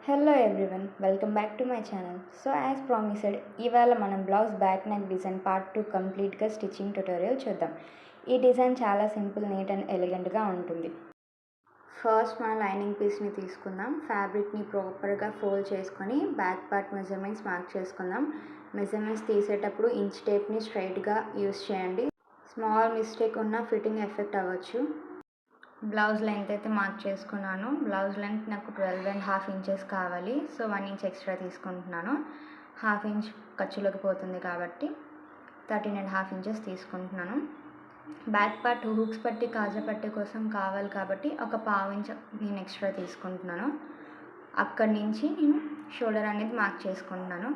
Hello everyone, welcome back to my channel. So as promised, ఇవాళ మనం blouse back neck design part 2 కంప్లీట్గా stitching tutorial చూద్దాం. ఈ design చాలా సింపుల్, నీట్ అండ్ ఎలిగెంట్గా ఉంటుంది. ఫస్ట్ మనం లైనింగ్ పీస్ని తీసుకుందాం. ఫ్యాబ్రిక్ని ప్రాపర్గా ఫోల్డ్ చేసుకొని బ్యాక్ పార్ట్ మెజర్మెంట్స్ మార్క్ చేసుకుందాం. మెజర్మెంట్స్ తీసేటప్పుడు ఇంచ్ టేప్ని స్ట్రైట్గా యూస్ చేయండి. స్మాల్ మిస్టేక్ ఉన్న ఫిట్టింగ్ ఎఫెక్ట్ అవ్వచ్చు. బ్లౌజ్ లెంత్ అయితే మార్క్ చేసుకున్నాను. బ్లౌజ్ లెంత్ నాకు 12.5 ఇంచెస్ కావాలి. సో 1 ఇంచ్ ఎక్స్ట్రా తీసుకుంటున్నాను. 1/2 ఇంచ్ ఖర్చులోకి పోతుంది కాబట్టి 13.5 ఇంచెస్ తీసుకుంటున్నాను. బ్యాక్ పార్ట్ హుక్స్ పట్టి కాజా పట్టి కోసం కావాలి కాబట్టి ఒక 1/2 ఇంచ్ నేను ఎక్స్ట్రా తీసుకుంటున్నాను. అక్కడి నుంచి నేను షోల్డర్ అనేది మార్క్ చేసుకుంటున్నాను.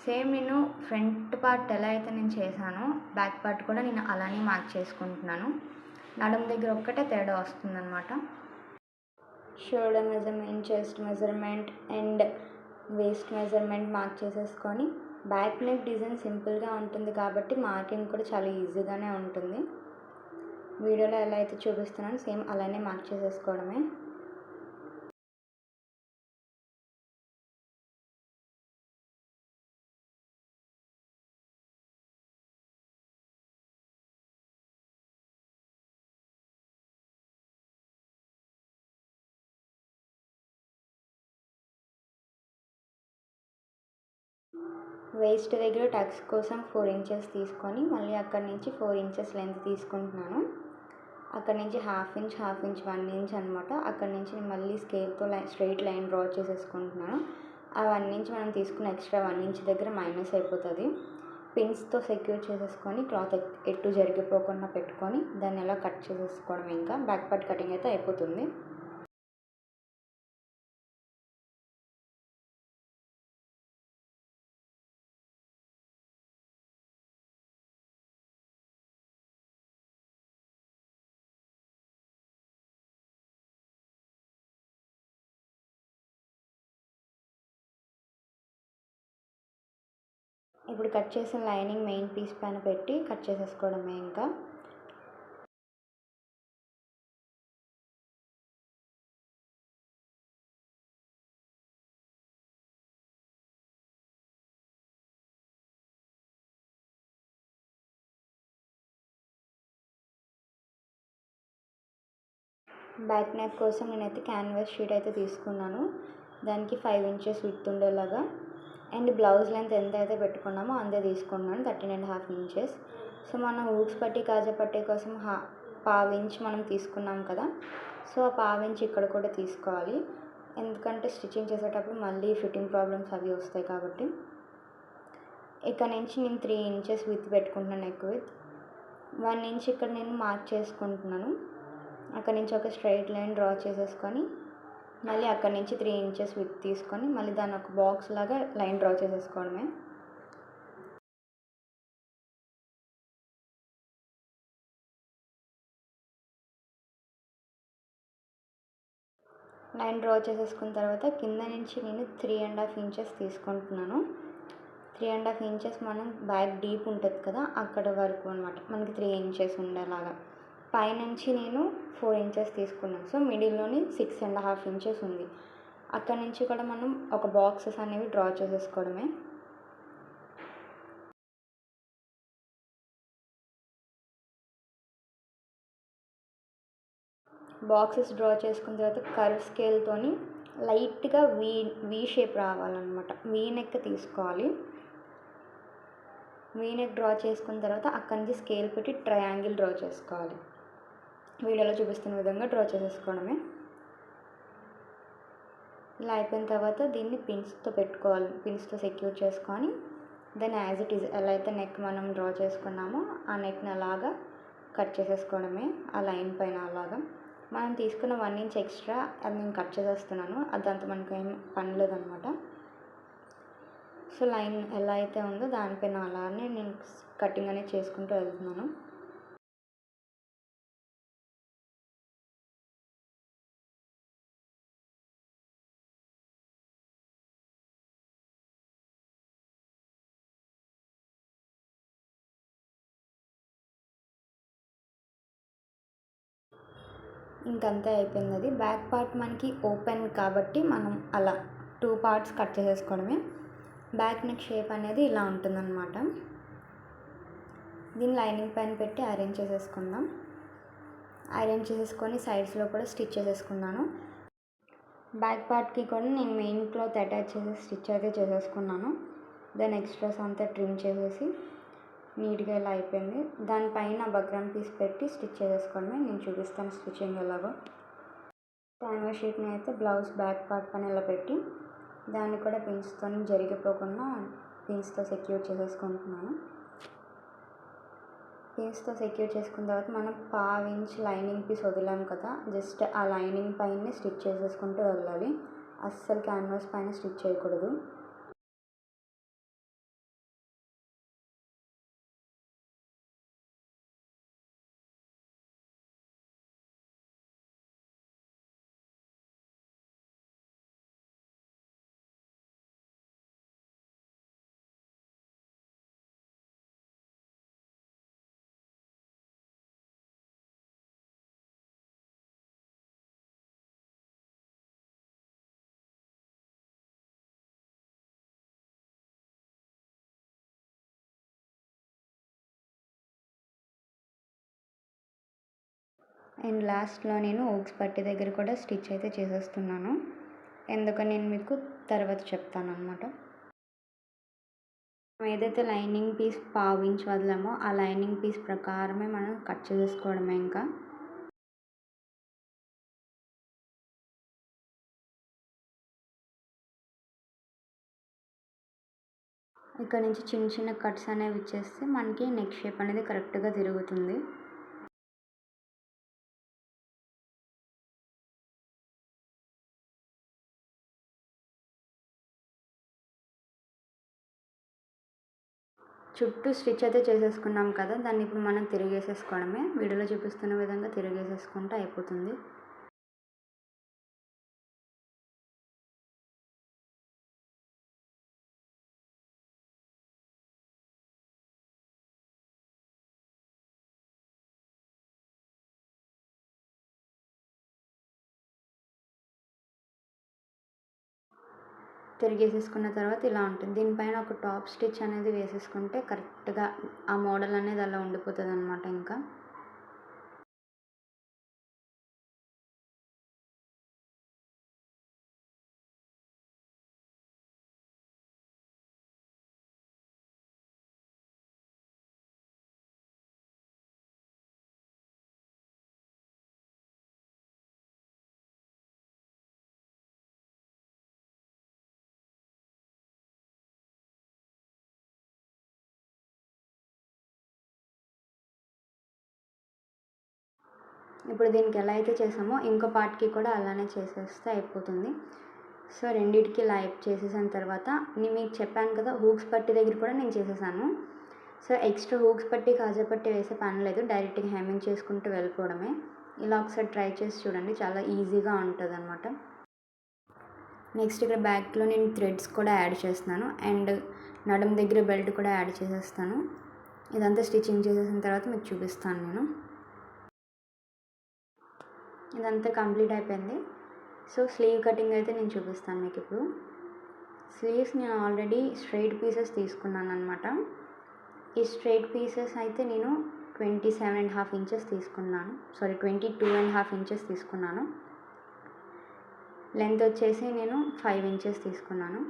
సేమ్ నేను ఫ్రంట్ పార్ట్ ఎలా అయితే నేను చేశానో బ్యాక్ పార్ట్ కూడా నేను అలానే మార్క్ చేసుకుంటున్నాను. నడుము దగ్గర ఒక్కటే తేడా వస్తుందన్నమాట. Shoulder measurement, chest measurement and waste measurement mark చేసేసుకొని బ్యాక్ నెక్ డిజైన్ సింపుల్గా ఉంటుంది కాబట్టి మార్కింగ్ కూడా చాలా ఈజీగానే ఉంటుంది. వీడియోలో ఎలా అయితే చూపిస్తున్నానో సేమ్ అలానే మార్క్ చేసేసుకోవడమే. వేస్ట్ దగ్గర టక్స్ కోసం 4 ఇంచెస్ తీసుకొని మళ్ళీ అక్కడి నుంచి 4 ఇంచెస్ లెంత్ తీసుకుంటున్నాను. అక్కడి నుంచి 1/2 ఇంచ్ 1 ఇంచ్ అనమాట. అక్కడి నుంచి నేను మళ్ళీ స్కేల్తో స్ట్రైట్ లైన్ డ్రా చేసేసుకుంటున్నాను. ఆ 1 ఇంచ్ మనం తీసుకున్న ఎక్స్ట్రా 1 ఇంచ్ దగ్గర మైనస్ అయిపోతుంది. పిన్స్తో సెక్యూర్ చేసేసుకొని క్లాత్ ఎటు జరిగిపోకుండా పెట్టుకొని దాన్ని ఎలా కట్ చేసేసుకోవడం. ఇంకా బ్యాక్ పార్ట్ కటింగ్ అయితే అయిపోతుంది. ఇప్పుడు కట్ చేసిన లైనింగ్ మెయిన్ పీస్ పైన పెట్టి కట్ చేసేసుకోవడమే. ఇంకా బ్యాక్ నెక్ కోసం నేనైతే క్యాన్వాస్ షీట్ అయితే తీసుకున్నాను. దానికి 5 ఇంచెస్ విడ్త్ ఉండేలాగా అండ్ బ్లౌజ్ లెంత్ ఎంత అయితే పెట్టుకున్నామో అంతే తీసుకున్నాను, 13.5 ఇంచెస్. సో మనం హూక్స్ పట్టి కాజా పట్టి కోసం 1/2 ఇంచ్ మనం తీసుకున్నాం కదా. సో ఆ 1/2 ఇంచ్ ఇక్కడ కూడా తీసుకోవాలి, ఎందుకంటే స్టిచ్చింగ్ చేసేటప్పుడు మళ్ళీ ఫిట్టింగ్ ప్రాబ్లమ్స్ అవి వస్తాయి కాబట్టి. ఇక్కడ నుంచి నేను 3 ఇంచెస్ విత్ పెట్టుకుంటున్నాను. నెక్ విత్ 1 ఇంచ్ ఇక్కడ నేను మార్క్ చేసుకుంటున్నాను. అక్కడ నుంచి ఒక స్ట్రైట్ లైన్ డ్రా చేసేసుకొని మళ్ళీ అక్కడి నుంచి 3 ఇంచెస్ విత్ తీసుకొని మళ్ళీ దాన్ని ఒక బాక్స్ లాగా లైన్ డ్రా చేసేసుకోవడమే. లైన్ డ్రా చేసేసుకున్న తర్వాత కింద నుంచి నేను 3.5 ఇంచెస్ తీసుకుంటున్నాను. 3.5 ఇంచెస్ మనం బ్యాక్ డీప్ ఉంటుంది కదా అక్కడ వరకు అనమాట, మనకి 3 ఇంచెస్ ఉండేలాగా. పైనుంచి నేను 4 ఇంచెస్ తీసుకున్నాను. సో మిడిల్లోని 6.5 ఇంచెస్ ఉంది. అక్కడ నుంచి కూడా మనం ఒక బాక్సెస్ అనేవి డ్రా చేసేసుకోవడమే. బాక్సెస్ డ్రా చేసుకున్న తర్వాత కర్వ్ స్కేల్తోని లైట్గా వీ షేప్ రావాలన్నమాట. వీ నెక్ తీసుకోవాలి. వీ నెక్ డ్రా చేసుకున్న తర్వాత అక్కడి నుంచి స్కేల్ పెట్టి ట్రయాంగిల్ డ్రా చేసుకోవాలి. వీడియోలో చూపిస్తున్న విధంగా డ్రా చేసేసుకోవడమే. ఇలా అయిపోయిన తర్వాత దీన్ని పిన్స్తో పెట్టుకోవాలి. పిన్స్తో సెక్యూర్ చేసుకొని దెన్ యాజ్ ఇట్ ఈజ్ ఎలా అయితే నెక్ మనం డ్రా చేసుకున్నామో ఆ నెక్ని అలాగా కట్ చేసేసుకోవడమే. ఆ లైన్ పైన అలాగా మనం తీసుకున్న 1 ఇంచ్ ఎక్స్ట్రా అది నేను కట్ చేసేస్తున్నాను. అదంతా మనకు ఏం పని లేదనమాట. సో లైన్ ఎలా అయితే ఉందో దానిపైన అలానే నేను కటింగ్ అనేది చేసుకుంటూ వెళ్తున్నాను. ఇంకంతే అయిపోయింది. అది బ్యాక్ పార్ట్ మనకి ఓపెన్ కాబట్టి మనం అలా 2 పార్ట్స్ కట్ చేసేసుకోవడమే. బ్యాక్ నెక్ షేప్ అనేది ఇలా ఉంటుందన్నమాట. దీన్ని లైనింగ్ పైన పెట్టి అరేంజ్ చేసేసుకుందాం. అరేంజ్ చేసేసుకొని సైడ్స్లో కూడా స్టిచ్ చేసేసుకున్నాను. బ్యాక్ పార్ట్కి కూడా నేను మెయిన్ క్లాత్ అటాచ్ చేసి స్టిచ్ అయితే చేసేసుకున్నాను. దాని ఎక్స్ట్రాస్ అంతా ట్రిమ్ చేసేసి నీట్గా ఇలా అయిపోయింది. దానిపైన బక్రమ్ పీస్ పెట్టి స్టిచ్ చేసేసుకోవడమే. నేను చూపిస్తాను స్టిచ్చింగ్ ఎలాగో. క్యాన్వాస్ షీట్ని అయితే బ్లౌజ్ బ్యాక్ పార్ట్ పైన ఇలా పెట్టి దాన్ని కూడా పిన్స్తో జరిగిపోకుండా పిన్స్తో సెక్యూర్ చేసేసుకుంటున్నాను. పిన్స్తో సెక్యూర్ చేసుకున్న తర్వాత మనం 1/2 ఇంచ్ లైనింగ్ పీస్ వదిలాం కదా, జస్ట్ ఆ లైనింగ్ పైన స్టిచ్ చేసేసుకుంటూ వెళ్ళాలి. అస్సలు క్యాన్వాస్ పైన స్టిచ్ చేయకూడదు. అండ్ లాస్ట్లో నేను ఊక్స్ పట్టి దగ్గర కూడా స్టిచ్ అయితే చేసేస్తున్నాను. ఎందుకని నేను మీకు తర్వాత చెప్తాను అనమాట. మనం ఏదైతే లైనింగ్ పీస్ 1/2 ఇంచ్ వదిలామో ఆ లైనింగ్ పీస్ ప్రకారమే మనం కట్ చేసేసుకోవడమే. ఇంకా ఇక్కడ నుంచి చిన్న చిన్న కట్స్ అనేవి ఇచ్చేస్తే మనకి నెక్ షేప్ అనేది కరెక్ట్గా తిరుగుతుంది. చుట్టూ స్టిచ్ అయితే చేసేసుకున్నాం కదా, దాన్ని ఇప్పుడు మనం తిరిగేసేసుకోవడమే. వీడియోలో చూపిస్తున్న విధంగా తిరిగేసేసుకుంటే అయిపోతుంది. తిరిగేసేసుకున్న తర్వాత ఇలా ఉంటుంది. దీనిపైన ఒక టాప్ స్టిచ్ అనేది వేసేసుకుంటే కరెక్ట్గా ఆ మోడల్ అనేది అలా ఉండిపోతుంది అనమాట. ఇంకా ఇప్పుడు దీనికి ఎలా అయితే చేసామో ఇంకో పార్ట్కి కూడా అలానే చేసేస్తే అయిపోతుంది. సో రెండింటికి లైప్ చేసేసిన తర్వాత నేను మీకు చెప్పాను కదా, హూక్స్ పట్టి దగ్గర కూడా నేను చేసేసాను. సో ఎక్స్ట్రా హూక్స్ పట్టి కాజా పట్టి వేసే పని లేదు, డైరెక్ట్గా హెమ్మింగ్ చేసుకుంటూ వెళ్ళిపోవడమే. ఇలా ఒకసారి ట్రై చేసి చూడండి, చాలా ఈజీగా ఉంటుంది అనమాట. నెక్స్ట్ ఇక్కడ బ్యాక్లో నేను థ్రెడ్స్ కూడా యాడ్ చేస్తున్నాను అండ్ నడుం దగ్గర బెల్ట్ కూడా యాడ్ చేసేస్తాను. ఇదంతా స్టిచ్చింగ్ చేసేసిన తర్వాత మీకు చూపిస్తాను నేను. ఇదంతా కంప్లీట్ అయిపోయింది. సో స్లీవ్ కటింగ్ అయితే నేను చూపిస్తాను మీకు ఇప్పుడు. స్లీవ్స్ నేను ఆల్రెడీ స్ట్రైట్ పీసెస్ తీసుకున్నాను అనమాట. ఈ స్ట్రైట్ పీసెస్ అయితే నేను 27.5 ఇంచెస్ తీసుకున్నాను. 22.5 ఇంచెస్ తీసుకున్నాను. లెంత్ వచ్చేసి నేను 5 ఇంచెస్ తీసుకున్నాను.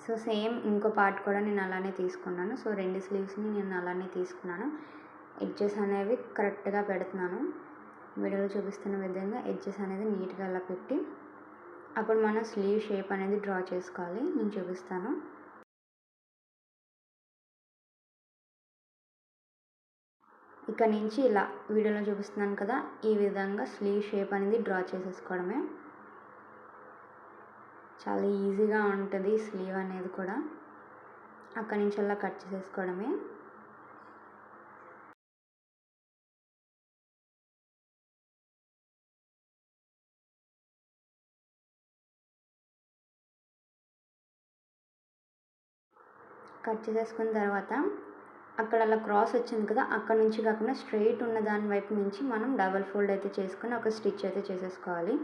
సో సేమ్ ఇంకో పార్ట్ కూడా నేను అలానే తీసుకున్నాను. సో 2 స్లీవ్స్ని నేను అలానే తీసుకున్నాను. ఎడ్జెస్ అనేవి కరెక్ట్గా పెడుతున్నాను. వీడియోలో చూపిస్తున్న విధంగా ఎడ్జెస్ అనేది నీట్గా అలా పెట్టి అప్పుడు మనం స్లీవ్ షేప్ అనేది డ్రా చేసుకోవాలి. నేను చూపిస్తాను. ఇక్కడ నుంచి ఇలా వీడియోలో చూపిస్తున్నాను కదా, ఈ విధంగా స్లీవ్ షేప్ అనేది డ్రా చేసేసుకోవడమే. చాలా ఈజీగా ఉంటుంది స్లీవ్ అనేది కూడా. అక్కడి నుంచి అలా కట్ చేసేసుకోవడమే. కట్ చేసేసుకున్న తర్వాత అక్కడ అలా క్రాస్ వచ్చింది కదా, అక్కడ నుంచి కాకుండా స్ట్రెయిట్ ఉన్న దాని వైపు నుంచి మనం డబల్ ఫోల్డ్ అయితే చేసుకొని ఒక స్టిచ్ అయితే చేసేసుకోవాలి.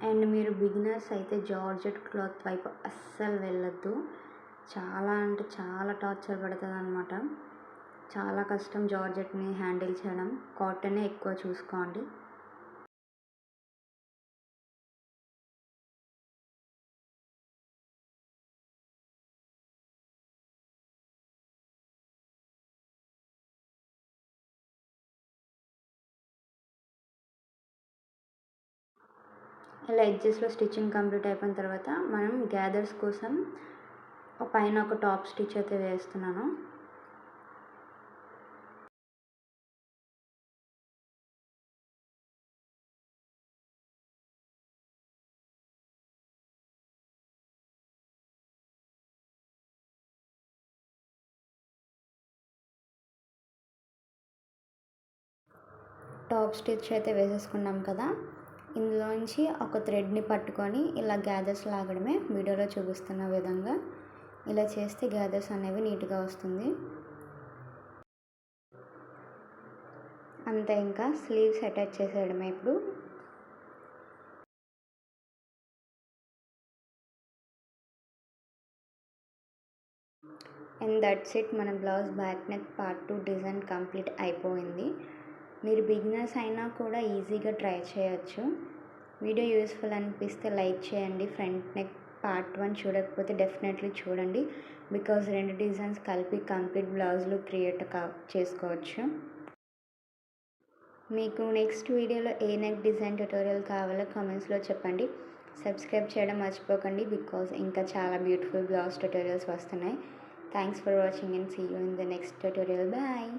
అండ్ మీరు బిగినర్స్ అయితే జార్జెట్ క్లాత్ వైపు అస్సలు వెళ్ళొద్దు. చాలా అంటే చాలా టార్చర్ పడుతుందన్నమాట. చాలా కష్టం జార్జెట్ని హ్యాండిల్ చేయడం. కాటనే ఎక్కువ చూసుకోండి. ఇలా ఎడ్జెస్లో స్టిచ్చింగ్ కంప్లీట్ అయిపోయిన తర్వాత మనం గ్యాదర్స్ కోసం పైన ఒక టాప్ స్టిచ్ అయితే వేస్తున్నాను. టాప్ స్టిచ్ అయితే వేసేసుకున్నాం కదా, ఇందులోంచి ఒక థ్రెడ్ని పట్టుకొని ఇలా గ్యాదర్స్ లాగడమే. వీడియోలో చూపిస్తున్న విధంగా ఇలా చేస్తే గ్యాదర్స్ అనేవి నీట్గా వస్తుంది. అంతే, ఇంకా స్లీవ్స్ అటాచ్ చేసేయడమే ఇప్పుడు. అండ్ దట్స్ ఇట్, మన blouse back neck part 2 design complete అయిపోయింది. మీరు బిగినర్స్ అయినా కూడా ఈజీగా ట్రై చేయొచ్చు. వీడియో యూస్ఫుల్ అనిపిస్తే లైక్ చేయండి. ఫ్రంట్ నెక్ పార్ట్ 1 చూడకపోతే డెఫినెట్లీ చూడండి, బికాజ్ 2 డిజైన్స్ కలిపి కంప్లీట్ బ్లౌజ్లు క్రియేట్ చేసుకోవచ్చు. మీకు నెక్స్ట్ వీడియోలో ఏ నెక్ డిజైన్ ట్యుటోరియల్ కావాలో కామెంట్స్లో చెప్పండి. సబ్స్క్రైబ్ చేయడం మర్చిపోకండి, బికాజ్ ఇంకా చాలా బ్యూటిఫుల్ బ్లౌజ్ ట్యుటోరియల్స్ వస్తున్నాయి. Thanks for watching and see you in the next tutorial. Bye.